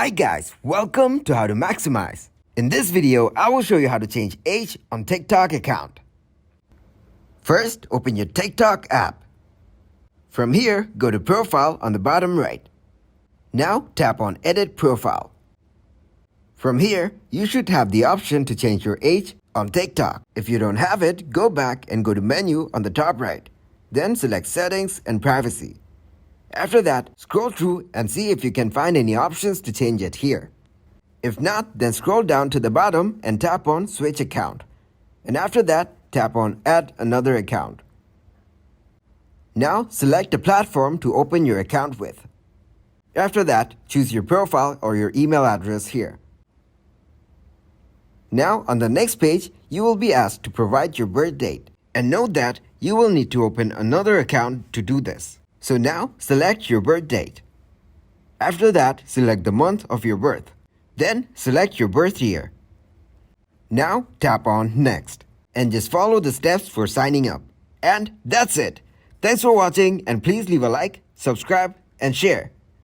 Hi guys, welcome to How to Maximize. In this video, I will show you how to change age on TikTok account. First, open your TikTok app. From here, go to Profile on the bottom right. Now, tap on Edit Profile. From here, you should have the option to change your age on TikTok. If you don't have it, go back and go to Menu on the top right. Then select Settings and Privacy. After that, scroll through and see if you can find any options to change it here. If not, then scroll down to the bottom and tap on Switch Account. And after that, tap on Add Another Account. Now, select a platform to open your account with. After that, choose your profile or your email address here. Now, on the next page, you will be asked to provide your birth date. And note that you will need to open another account to do this. So now, select your birth date. After that, select the month of your birth. Then, select your birth year. Now, tap on Next. And just follow the steps for signing up. And that's it. Thanks for watching and please leave a like, subscribe, and share.